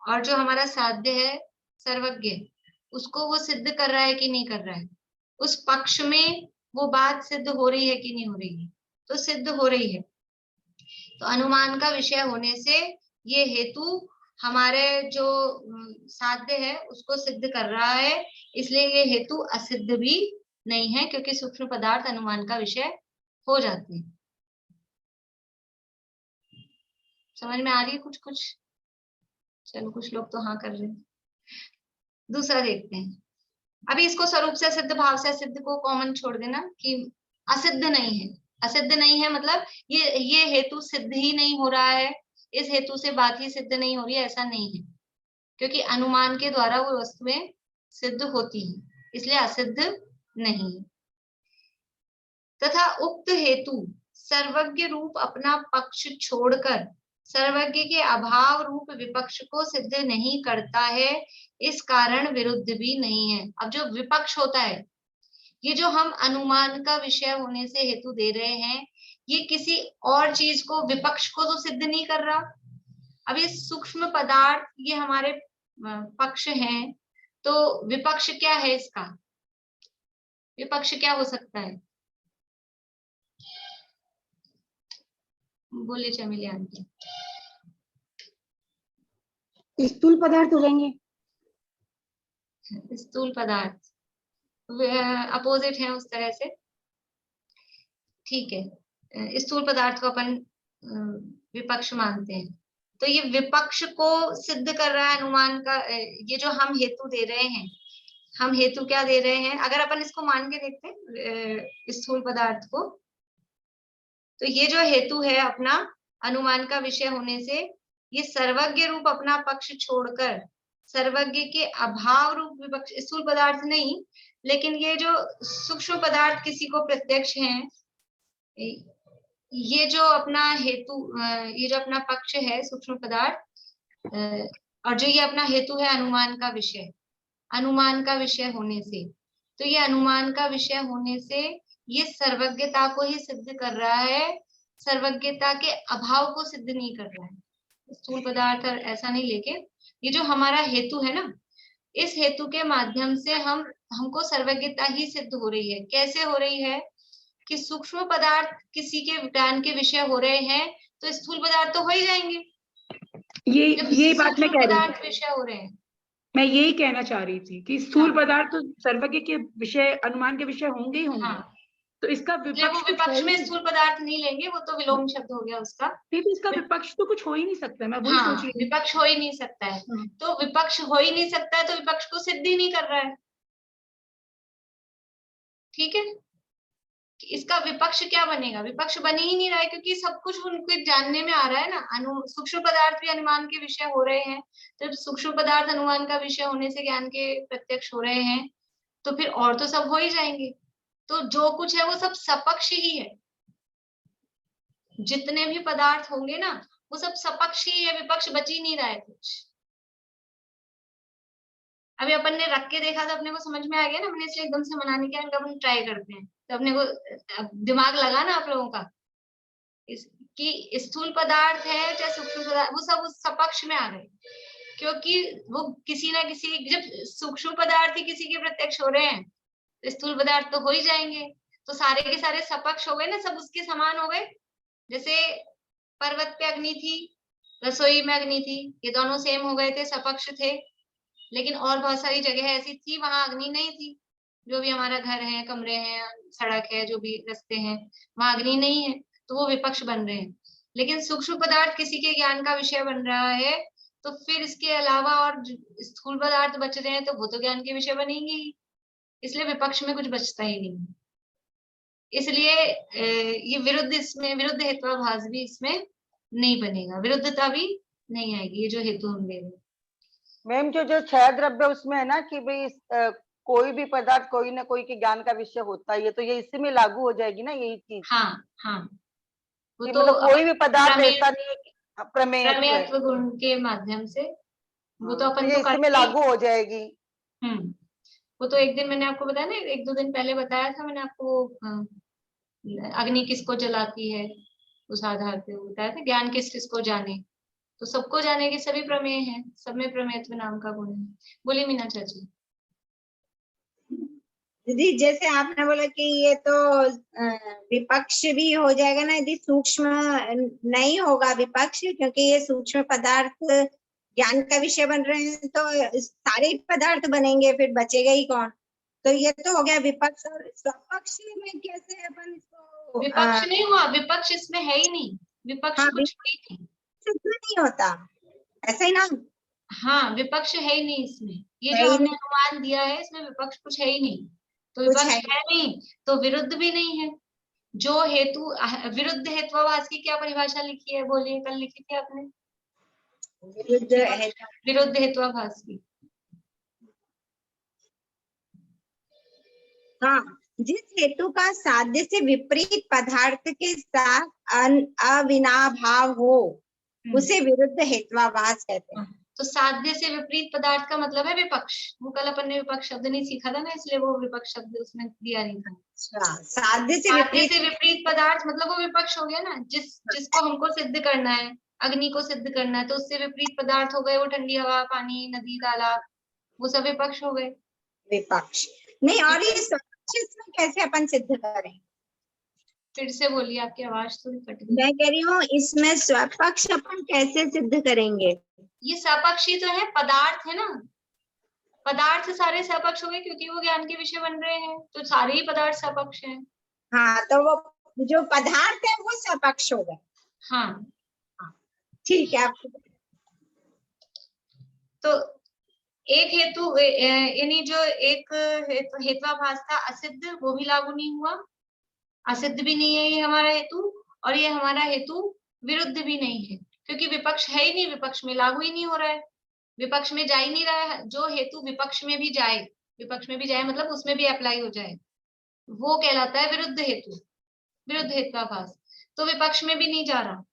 और जो हमारा साध्य है सर्वज्ञ, उसको वो सिद्ध कर रहा है कि नहीं कर रहा है? उस पक्ष में वो बात सिद्ध हो रही है कि नहीं हो रही है? तो सिद्ध हो रही है। तो अनुमान का विषय होने से ये हेतु हमारे जो साध्य है उसको सिद्ध कर रहा है, इसलिए ये हेतु असिद्ध भी नहीं है, क्योंकि सूक्ष्म पदार्थ अनुमान का विषय हो जाते हैं। समझ में आ रही है कुछ कुछ? चलो, कुछ लोग तो हाँ कर रहे हैं। दूसरा देखते हैं। अभी इसको स्वरूप से सिद्ध, भाव से सिद्ध को कॉमन छोड़ देना कि असिद्ध नहीं है। असिद्ध नहीं है मतलब ये हेतु सिद्ध ही नहीं हो रहा है, इस हेतु से बात ही सिद्ध नहीं हो रही है, ऐसा नहीं है, क्योंकि अनुमान के द्वारा वो वस्तुएं सिद्ध होती है, इसलिए असिद्ध नहीं। तथा उक्त हेतु सर्वज्ञ रूप अपना पक्ष छोड़कर सर्वज्ञ के अभाव रूप विपक्ष को सिद्ध नहीं करता है, इस कारण विरुद्ध भी नहीं है। अब जो विपक्ष होता है, ये जो हम अनुमान का विषय होने से हेतु दे रहे हैं, ये किसी और चीज को, विपक्ष को तो सिद्ध नहीं कर रहा। अब ये सूक्ष्म पदार्थ ये हमारे पक्ष हैं, तो विपक्ष क्या है इसका? विपक्ष क्या हो सकता है? बोलिए चमेली आंटी। स्थूल पदार्थ हो जाएंगे। स्थूल पदार्थ अपोजिट है उस तरह से, ठीक है। स्थूल पदार्थ को अपन विपक्ष मानते हैं, तो ये विपक्ष को सिद्ध कर रहा है अनुमान का। ये जो हम हेतु दे रहे हैं, हम हेतु क्या दे रहे हैं? अगर अपन इसको मान के देखते हैं स्थूल पदार्थ को, तो ये जो हेतु है अपना अनुमान का विषय होने से, ये सर्वज्ञ रूप अपना पक्ष छोड़कर सर्वज्ञ के अभाव रूप विपक्ष, स्थूल पदार्थ नहीं, लेकिन ये जो सूक्ष्म पदार्थ किसी को प्रत्यक्ष हैं, ये जो अपना हेतु, ये जो अपना पक्ष है सूक्ष्म पदार्थ, और जो ये अपना हेतु है अनुमान का विषय, अनुमान का विषय होने से, तो ये अनुमान का विषय होने से ये सर्वज्ञता को ही सिद्ध कर रहा है, सर्वज्ञता के अभाव को सिद्ध नहीं कर रहा है। स्थूल पदार्थ ऐसा नहीं, लेकिन ये जो हमारा हेतु है ना, इस हेतु के माध्यम से हमको सर्वज्ञता ही सिद्ध हो रही है। कैसे हो रही है? कि सूक्ष्म पदार्थ किसी के ज्ञान के विषय हो रहे हैं, तो स्थूल पदार्थ तो हो ही जाएंगे। ये बात मैं कह रही थी, विषय हो रहे हैं, मैं यही कहना चाह रही थी कि स्थूल पदार्थ तो सर्वज्ञ के विषय, अनुमान के विषय होंगे ही होंगे। हाँ। तो इसका विपक्ष, वो विपक्ष में स्थूल पदार्थ नहीं लेंगे, वो तो विलोम शब्द हो गया उसका। नहीं, तो इसका विपक्ष तो कुछ हो ही नहीं सकता। मैं वही सोच रही हूँ, विपक्ष हो ही नहीं सकता है। तो विपक्ष हो ही नहीं सकता है, तो विपक्ष को सिद्ध ही नहीं कर रहा है। ठीक है, इसका विपक्ष क्या बनेगा? विपक्ष बने ही नहीं रहा है, क्योंकि सब कुछ उनके जानने में आ रहा है ना। सूक्ष्म पदार्थ भी अनुमान के विषय हो रहे हैं, तो सूक्ष्म पदार्थ अनुमान का विषय होने से ज्ञान के प्रत्यक्ष हो रहे हैं, तो फिर और तो सब हो ही जाएंगे। तो जो कुछ है वो सब सपक्ष ही है। जितने भी पदार्थ होंगे ना, वो सब सपक्ष ही है, विपक्ष बच ही नहीं रहा है कुछ। अभी अपन ने रख के देखा था, अपने को समझ में आ गया ना, मैंने इसलिए एकदम से मनाने के अपन ट्राई करते हैं, तो अपने को दिमाग लगा ना आप लोगों का कि स्थूल पदार्थ है चाहे सूक्ष्म पदार्थ, वो सब उस सपक्ष में आ गए, क्योंकि वो किसी ना किसी, जब सूक्ष्म पदार्थ ही किसी के प्रत्यक्ष हो रहे हैं, तो स्थूल पदार्थ तो हो ही जाएंगे। तो सारे के सारे सपक्ष हो गए ना, सब उसके समान हो गए। जैसे पर्वत पे अग्नि थी, रसोई में अग्नि थी, ये दोनों सेम हो गए थे, सपक्ष थे। लेकिन और बहुत सारी जगह ऐसी थी वहां अग्नि नहीं थी, जो भी हमारा घर है, कमरे हैं, सड़क है, जो भी रास्ते हैं, वहां अग्नि नहीं है, तो वो विपक्ष बन रहे हैं। लेकिन सूक्ष्म पदार्थ किसी के ज्ञान का विषय बन रहा है, तो फिर इसके अलावा और स्थूल पदार्थ बच रहे हैं, तो वो तो ज्ञान के विषय बनेंगे ही, इसलिए विपक्ष में कुछ बचता ही नहीं। इसलिए ये विरुद्ध, इसमें विरुद्ध हेत्वाभास भी इसमें नहीं बनेगा, विरुद्धता भी नहीं आएगी, ये जो हेतु हम दे रहे हैं। मैम जो क्षय द्रव्य उसमें है ना कि भाई कोई भी पदार्थ कोई ना कोई के ज्ञान का विषय होता है, तो ये इसी में लागू हो जाएगी ना यही चीज। हाँ हाँ, वो कि तो मतलब कोई भी पदार्थ प्रमेय, ऐसा नहीं है कि प्रमेयत्व है, प्रमेयत्व गुण के माध्यम से वो तो तो अपन ये तो इसी में करते ही। लागू हो जाएगी। वो तो एक दिन मैंने आपको बताया ना, 1-2 दिन पहले बताया था मैंने आपको, अग्नि किसको जलाती है, उस आधार पे वो बताया था, ज्ञान किस किसको जाने, तो सबको जाने के सभी प्रमेय हैं, सब में प्रमेयत्व नाम का गुण है। बोलिए मीना चाची। दीदी जैसे आपने बोला कि ये तो विपक्ष भी हो जाएगा ना यदि सूक्ष्म नहीं होगा विपक्ष, क्योंकि ये सूक्ष्म पदार्थ ज्ञान का विषय बन रहे हैं, तो सारे पदार्थ बनेंगे, फिर बचेगा ही कौन। तो ये तो हो गया विपक्ष। और स्वपक्ष में कैसे अपन इसको विपक्ष नहीं हुआ, विपक्ष इसमें है ही नहीं, विपक्ष हाँ, कुछ है ही नहीं, सिद्ध नहीं होता, ऐसा ही ना। हाँ विपक्ष है ही नहीं इसमें, ये है जो ही हमने नहीं, अनुमान दिया है इसमें विपक्ष कुछ है ही नहीं, तो कुछ विपक्ष है है नहीं तो विरुद्ध भी नहीं है। जो हेतु, विरुद्ध हेत्वाभास की क्या परिभाषा लिखी है, बोलिए, कल लिखी थी आपने विरुद्ध है। विरुद्ध हेत्वाभास की? हाँ, जिस हेतु का साध्य से विपरीत पदार्थ के साथ अविनाभाव हो उसे विरुद्ध हेत्वाभास कहते हैं। तो साध्य से विपरीत पदार्थ का मतलब है विपक्ष। वो कल अपन ने विपक्ष शब्द नहीं सीखा था ना, इसलिए वो विपक्ष शब्द उसमें दिया नहीं था। अच्छा, साध्य से विपरीत पदार्थ मतलब वो विपक्ष हो गया ना, जिसको हमको सिद्ध करना है, अग्नि को सिद्ध करना है, तो उससे विपरीत पदार्थ हो गए वो ठंडी हवा, पानी, नदी, तालाब, वो सब विपक्ष हो गए। विपक्ष नहीं, और ये स्वपक्ष इसमें कैसे अपन सिद्ध करें? फिर से बोलिए, आपकी आवाज थोड़ी कट गई। मैं कह रही हूँ इसमें स्वपक्ष अपन कैसे सिद्ध करेंगे? ये सपक्षी तो है, पदार्थ है ना, पदार्थ सारे सपक्ष हो गए क्योंकि वो ज्ञान के विषय बन रहे हैं, तो सारे ही पदार्थ सपक्ष हैं। हाँ, तो वो जो पदार्थ है वो सपक्ष हो गए। हाँ ठीक है। आपको तो एक हेतु यानी जो एक हेत्वाभास था असिद्ध, वो भी लागू नहीं हुआ, असिद्ध भी नहीं है ये हमारा हेतु, और ये हमारा हेतु विरुद्ध भी नहीं है, क्योंकि विपक्ष है ही नहीं, विपक्ष में लागू ही नहीं हो रहा है, विपक्ष में जा ही नहीं रहा है। जो हेतु विपक्ष में भी जाए, विपक्ष में भी जाए मतलब उसमें भी अप्लाई हो जाए, वो कहलाता है विरुद्ध हेतु, विरुद्ध हेत्वाभास। तो विपक्ष में भी नहीं जा रहा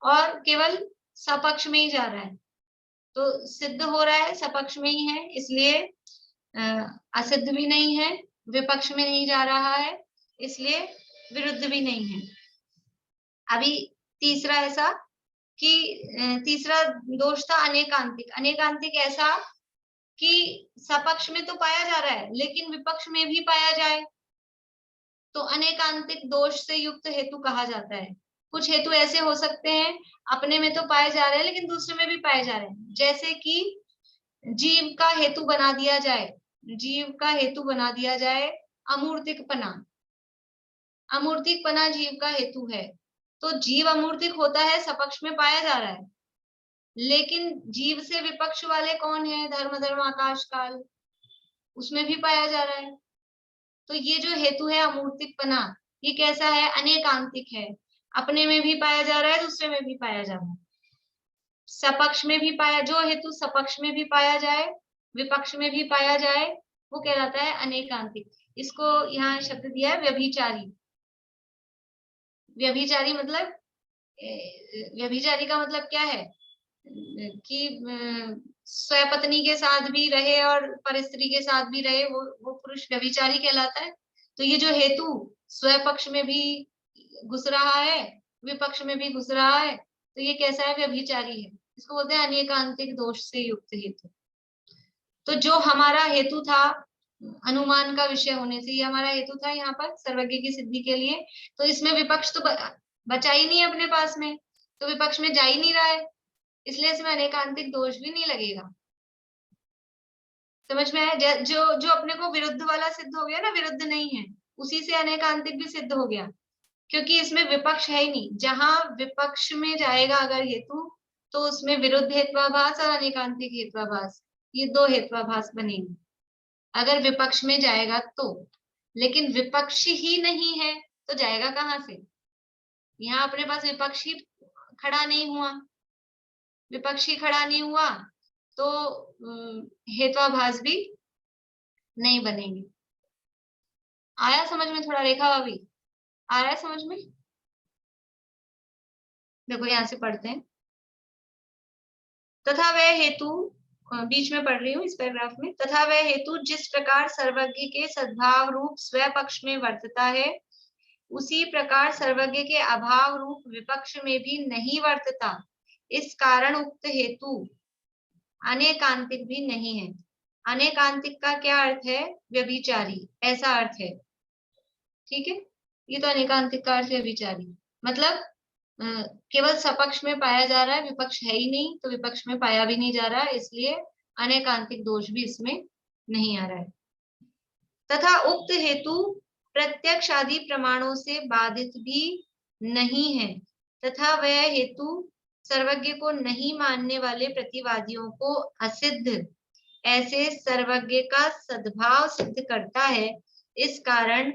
और केवल सपक्ष में ही जा रहा है, तो सिद्ध हो रहा है सपक्ष में ही है, इसलिए असिद्ध भी नहीं है, विपक्ष में नहीं जा रहा है, इसलिए विरुद्ध भी नहीं है। अभी तीसरा ऐसा कि तीसरा दोष था अनेकांतिक। अनेकांतिक ऐसा कि सपक्ष में तो पाया जा रहा है लेकिन विपक्ष में भी पाया जाए, तो अनेकांतिक दोष से युक्त हेतु कहा जाता है। कुछ हेतु ऐसे हो सकते हैं अपने में तो पाए जा रहे हैं लेकिन दूसरे में भी पाए जा रहे हैं, जैसे कि जीव का हेतु बना दिया जाए, जीव का हेतु बना दिया जाए अमूर्तिकपना, अमूर्तिकपना जीव का हेतु है, तो जीव अमूर्तिक होता है, सपक्ष में पाया जा रहा है, लेकिन जीव से विपक्ष वाले कौन है, धर्म धर्म आकाश काल, उसमें भी पाया जा रहा है। तो ये जो हेतु है अमूर्तिकपना, ये कैसा है, अनेकांतिक है, अपने में भी पाया जा रहा है, दूसरे में भी पाया जा रहा है, सपक्ष में भी पाया, जो हेतु सपक्ष में भी पाया जाए विपक्ष में भी पाया जाए वो कहलाता है अनेकांतिक। इसको यहाँ शब्द दिया है व्यभिचारी। व्यभिचारी मतलब, व्यभिचारी का मतलब क्या है कि स्वपत्नी के साथ भी रहे और परस्त्री के साथ भी रहे, वो पुरुष व्यभिचारी कहलाता है। तो ये जो हेतु स्वपक्ष में भी घुस रहा है विपक्ष में भी घुस रहा है, तो ये कैसा है, व्यभिचारी है, इसको बोलते हैं अनेकांतिक दोष से युक्त हेतु। तो जो हमारा हेतु था अनुमान का विषय होने से, ये हमारा हेतु था यहाँ पर सर्वज्ञ की सिद्धि के लिए, तो इसमें विपक्ष तो बचा ही नहीं है अपने पास में, तो विपक्ष में जा ही नहीं रहा है, इसलिए इसमें अनेकांतिक दोष भी नहीं लगेगा। समझ में आया? जो अपने को विरुद्ध वाला सिद्ध हो गया ना, विरुद्ध नहीं है, उसी से अनेकांतिक भी सिद्ध हो गया, क्योंकि इसमें विपक्ष है ही नहीं। जहां विपक्ष में जाएगा अगर हेतु, तो उसमें विरुद्ध हेत्वाभास और अनेकांतिक हेत्वाभास, ये दो हेत्वाभास बनेंगे अगर विपक्ष में जाएगा तो। लेकिन विपक्षी ही नहीं है तो जाएगा कहाँ से? यहाँ अपने पास विपक्षी खड़ा नहीं हुआ, विपक्षी खड़ा नहीं हुआ तो हेत्वाभास भी नहीं बनेंगे। आया समझ में थोड़ा रेखा भाभी? आ रहा है समझ में? देखो यहाँ से पढ़ते हैं। तथा वह हेतु, बीच में पढ़ रही हूँ इस पैराग्राफ में, तथा वह हेतु जिस प्रकार सर्वज्ञ के सद्भाव रूप स्वपक्ष में वर्तता है, उसी प्रकार सर्वज्ञ के अभाव रूप विपक्ष में भी नहीं वर्तता। इस कारण उक्त हेतु अनेकांतिक भी नहीं है। अनेकांतिक का क्या अर्थ है? व्यभिचारी, ऐसा अर्थ है। ठीक है, ये तो अनेकांतिक का अर्थ व्यभिचारी, मतलब केवल सपक्ष में पाया जा रहा है, विपक्ष है ही नहीं, तो विपक्ष में पाया भी नहीं जा रहा है, इसलिए अनेकांतिक दोष भी इसमें नहीं आ रहा है। तथा उक्त हेतु प्रत्यक्ष आदि प्रमाणों से बाधित भी नहीं है, तथा वह हेतु सर्वज्ञ को नहीं मानने वाले प्रतिवादियों को असिद्ध ऐसे सर्वज्ञ का सद्भाव सिद्ध करता है। इस कारण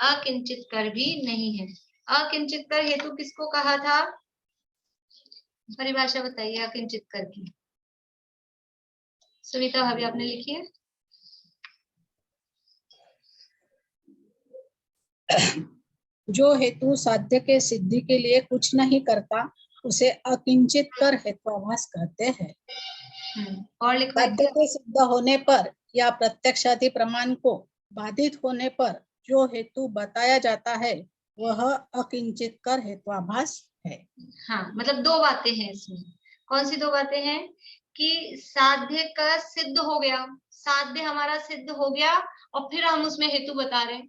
अकिंचित कर भी नहीं है। अकिंचित कर हेतु किसको कहा था? परिभाषा बताइए अकिंचित कर की। सुनीता भाभी आपने लिखी है। जो हेतु साध्य के सिद्धि के लिए कुछ नहीं करता उसे अकिंचित कर हेत्वाभास कहते हैं। और लिखो। साध्य के सिद्ध होने पर या प्रत्यक्षादि प्रमाण को बाधित होने पर जो हेतु बताया जाता है वह अकिंचित कर हेत्वाभास है। हाँ, मतलब दो बातें हैं इसमें। कौन सी दो बातें हैं? कि साध्य का सिद्ध हो गया, साध्य हमारा सिद्ध हो गया और फिर हम उसमें हेतु बता रहे हैं।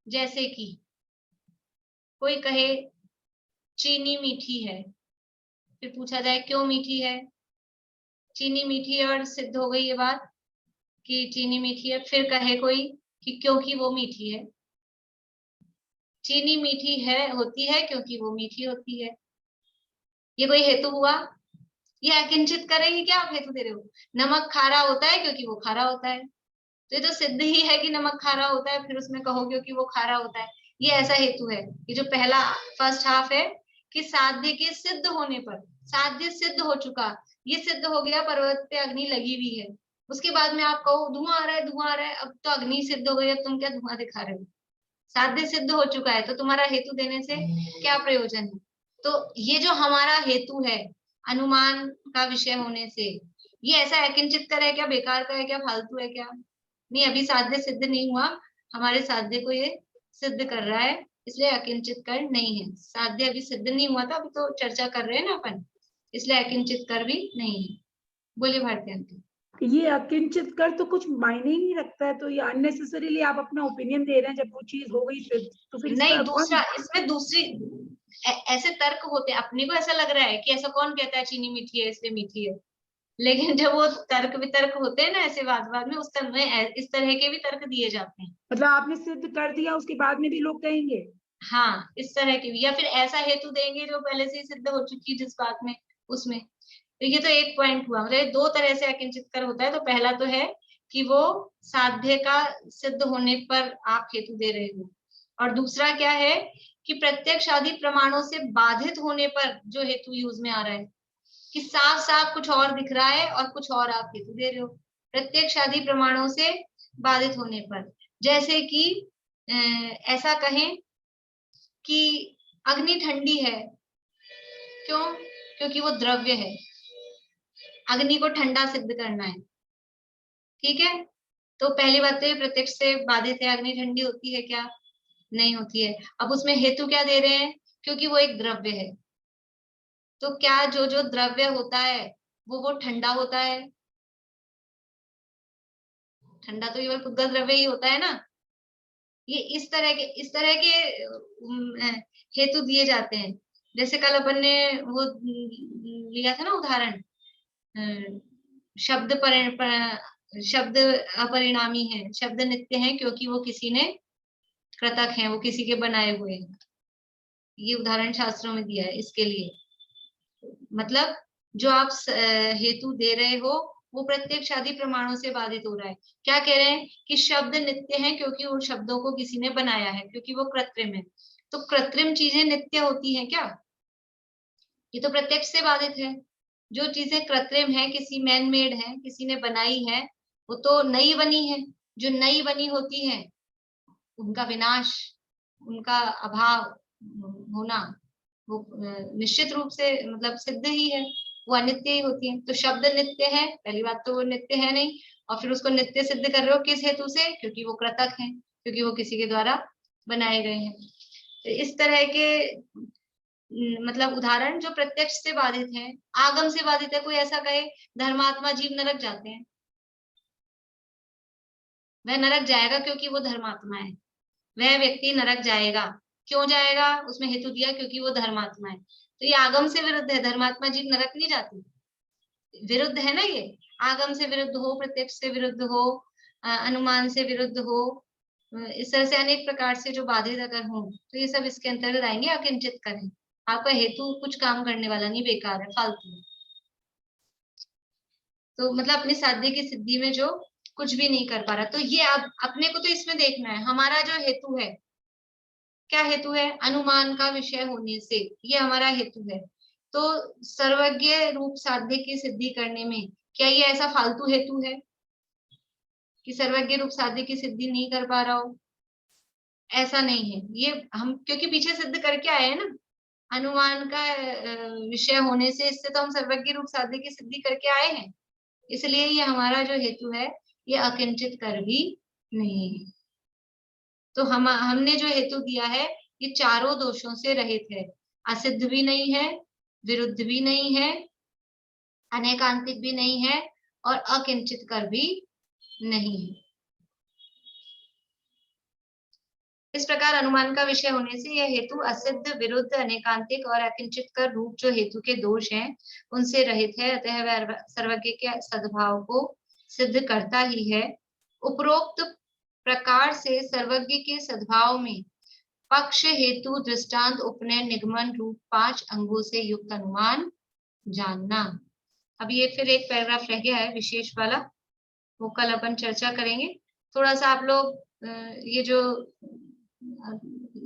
जैसे कि कोई कहे चीनी मीठी है, फिर पूछा जाए क्यों मीठी है? चीनी मीठी है और सिद्ध हो गई ये बात कि चीनी मीठी है। फिर कहे कोई कि क्योंकि वो मीठी है। चीनी मीठी है होती है क्योंकि वो मीठी होती है। ये कोई हेतु हुआ? ये अकिंचित करेगी क्या? आप हेतु दे रहे हो। नमक खारा होता है क्योंकि वो खारा होता है, तो ये तो सिद्ध ही है कि नमक खारा होता है, फिर उसमें कहो क्योंकि वो खारा होता है। ये ऐसा हेतु है। ये जो पहला फर्स्ट हाफ है कि साध्य के सिद्ध होने पर, साध्य सिद्ध हो चुका, ये सिद्ध हो गया पर्वत पे अग्नि लगी हुई है, उसके बाद में आप कहो धुआं आ रहा है, धुआं आ रहा है, अब तो अग्नि सिद्ध हो गई, अब तुम क्या धुआं दिखा रहे हो? साध्य सिद्ध हो चुका है, तो तुम्हारा हेतु देने से क्या प्रयोजन है? तो ये जो हमारा हेतु है अनुमान का विषय होने से, ये ऐसा अकिंचित कर है क्या? बेकार का है क्या? फालतू है क्या? नहीं, अभी साध्य सिद्ध नहीं हुआ, हमारे साध्य को ये सिद्ध कर रहा है, इसलिए अकिंचित कर नहीं है। साध्य अभी सिद्ध नहीं हुआ था, अभी तो चर्चा कर रहे हैं ना अपन, इसलिए अकिंचित कर भी नहीं है। बोलिए भारती आंटी। ये अकिंचित कर तो कुछ मायने ही नहीं रखता है, तो ये अननेसेसरीली आप अपना ओपिनियन दे रहे हैं। जब वो चीज हो गई तो फिर नहीं, दूसरा इसमें दूसरी ऐसे तर्क होते हैं। अपने को ऐसा लग रहा है कि ऐसा कौन कहता है चीनी मीठी है इसलिए मीठी है, लेकिन जब वो तर्क वितर्क होते हैं ना ऐसे वाद में, उस समय इस तरह के भी तर्क दिए जाते हैं। मतलब आपने सिद्ध कर दिया, उसके बाद में भी लोग कहेंगे हाँ, इस तरह के भी, या फिर ऐसा हेतु देंगे जो पहले से ही सिद्ध हो चुकी है जिस बात में, उसमें। तो ये तो एक पॉइंट हुआ। मतलब दो तरह से अकिंचित कर होता है। तो पहला तो है कि वो साध्य का सिद्ध होने पर आप हेतु दे रहे हो, और दूसरा क्या है कि प्रत्यक्ष आदि प्रमाणों से बाधित होने पर जो हेतु यूज में आ रहा है, कि साफ साफ कुछ और दिख रहा है और कुछ और आप हेतु दे रहे हो। प्रत्यक्ष आदि प्रमाणों से बाधित होने पर, जैसे कि ऐसा कहें कि अग्नि ठंडी है, क्यों? क्योंकि वो द्रव्य है, अग्नि को ठंडा सिद्ध करना है। ठीक है, तो पहली बात तो ये प्रत्यक्ष से बाधित है। अग्नि ठंडी होती है क्या? नहीं होती है। अब उसमें हेतु क्या दे रहे हैं? क्योंकि वो एक द्रव्य है। तो क्या जो जो द्रव्य होता है वो ठंडा होता है? ठंडा तो केवल शुद्ध द्रव्य ही होता है ना। ये इस तरह के हेतु दिए जाते हैं। जैसे कल अपन ने वो लिया था ना उदाहरण, शब्द अपरिणामी है, शब्द नित्य है क्योंकि वो किसी ने कृतक है, वो किसी के बनाए हुए हैं। ये उदाहरण शास्त्रों में दिया है इसके लिए। मतलब जो आप हेतु दे रहे हो वो प्रत्यक्ष आदि प्रमाणों से बाधित हो रहा है। क्या कह रहे हैं कि शब्द नित्य हैं क्योंकि उन शब्दों को किसी ने बनाया है, क्योंकि वो कृत्रिम है। तो कृत्रिम चीजें नित्य होती हैं क्या? ये तो प्रत्यक्ष से बाधित है। जो चीजें कृत्रिम है, किसी मैन मेड है, किसी ने बनाई है, वो तो नई बनी है। जो नई बनी होती है उनका विनाश, उनका अभाव होना, वो निश्चित रूप से मतलब सिद्ध ही है, वो अनित्य ही होती है। तो शब्द नित्य है, पहली बात तो वो नित्य है नहीं, और फिर उसको नित्य सिद्ध कर रहे हो किस हेतु से? क्योंकि वो कृतक है, क्योंकि वो किसी के द्वारा बनाए गए हैं। तो इस तरह के मतलब उदाहरण जो प्रत्यक्ष से बाधित है, आगम से बाधित है। कोई ऐसा कहे धर्मात्मा जीव नरक जाते हैं, वह नरक जाएगा क्योंकि वो धर्मात्मा है। वह व्यक्ति नरक जाएगा, क्यों जाएगा? उसमें हेतु दिया क्योंकि वो धर्मात्मा है। तो ये आगम से विरुद्ध है। धर्मात्मा जीव नरक नहीं जाती, विरुद्ध है ना ये। आगम से विरुद्ध हो, प्रत्यक्ष से विरुद्ध हो, अनुमान से विरुद्ध हो, इस तरह से अनेक प्रकार से जो बाधित अगर हो तो ये सब इसके अंतर्गत आएंगे। अकिंचित करें, आपका हेतु कुछ काम करने वाला नहीं, बेकार है, फालतू है। तो मतलब अपनी साध्य की सिद्धि में जो कुछ भी नहीं कर पा रहा, तो ये अब अपने को तो इसमें देखना है। हमारा जो हेतु है, क्या हेतु है? अनुमान का विषय होने से, ये हमारा हेतु है। तो सर्वज्ञ रूप साध्य की सिद्धि करने में क्या ये ऐसा फालतू हेतु है कि सर्वज्ञ रूप साध्य की सिद्धि नहीं कर पा रहा हो? ऐसा नहीं है। ये हम क्योंकि पीछे सिद्ध करके आए हैं ना, अनुमान का विषय होने से, इससे तो हम सर्वज्ञ रूप साध्य की सिद्धि करके आए हैं। इसलिए ये हमारा जो हेतु है ये अकिंचित कर भी नहीं है। तो हमने जो हेतु दिया है ये चारों दोषों से रहित है। असिद्ध भी नहीं है, विरुद्ध भी नहीं है, अनेकांतिक भी नहीं है, और अकिंचित कर भी नहीं है। इस प्रकार अनुमान का विषय होने से यह हेतु असिद्ध, विरुद्ध, अनेकांतिक और अकिंचित कर रूप जो हेतु के दोष हैं उनसे रहित है। अतः वह सर्वज्ञ के सद्भाव को सिद्ध करता ही है। उपरोक्त प्रकार से सर्वज्ञ के सद्भाव में पक्ष, हेतु, दृष्टांत, उपनय, निगमन रूप 5 अंगों से युक्त अनुमान जानना। अब ये फिर एक पैराग्राफ रह गया है विशेष वाला, वो कल अपन चर्चा करेंगे। थोड़ा सा आप लोग ये जो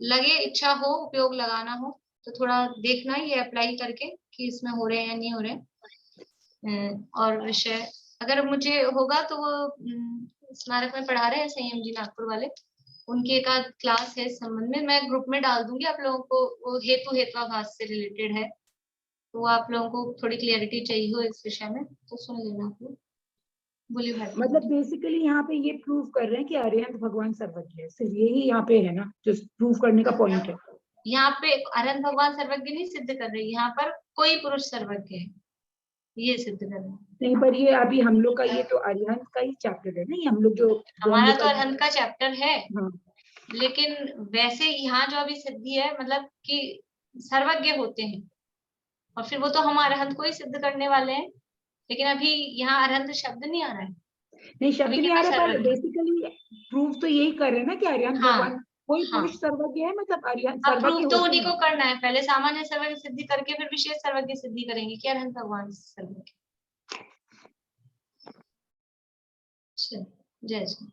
लगे इच्छा हो, उपयोग लगाना हो, तो थोड़ा देखना ये अप्लाई करके कि इसमें हो रहे हैं या नहीं हो रहे। और विषय अगर मुझे होगा तो वो स्मारक में पढ़ा रहे हैं संयम जी नागपुर वाले, उनकी एक आध क्लास है इस संबंध में, मैं ग्रुप में डाल दूंगी आप लोगों को। वो हेतु हेत्वाभास से रिलेटेड है, तो आप लोगों को थोड़ी क्लियरिटी चाहिए हो इस विषय में तो सुन लेना आप लोग। बोलिए भाई। मतलब बेसिकली यहाँ पे ये प्रूव कर रहे हैं कि अरिहंत भगवान सर्वज्ञ है, सिर्फ यही यहाँ पे है ना जो प्रूव करने का पॉइंट है। यहाँ पे अरिहंत भगवान सर्वज्ञ नहीं सिद्ध कर रहे, यहाँ पर कोई पुरुष सर्वज्ञ है ये सिद्ध कर रहे हैं। नहीं, पर ये अभी हम लोग का ये तो अरिहंत का ही चैप्टर है ना, ये हम लोग जो हमारा तो अरिहंत का चैप्टर है। हाँ। लेकिन वैसे यहाँ जो अभी सिद्धि है मतलब कि सर्वज्ञ होते हैं, और फिर वो तो हम अरिहंत को ही सिद्ध करने वाले हैं। लेकिन अभी यहाँ अरिहंत शब्द नहीं आ रहा है, नहीं शब्द नहीं आ रहा, पर बेसिकली प्रूव तो यही कर रहे हैं ना कि अरिहंत भगवान कोई पुरुष सर्वज्ञ है, मतलब अरिहंत सर्वज्ञ तो उन्हीं को करना है। पहले सामान्य सर्वज्ञ सिद्धि करके फिर विशेष सर्वज्ञ सिद्धि करेंगे कि अरिहंत भगवान सर्वज्ञ। जय श्री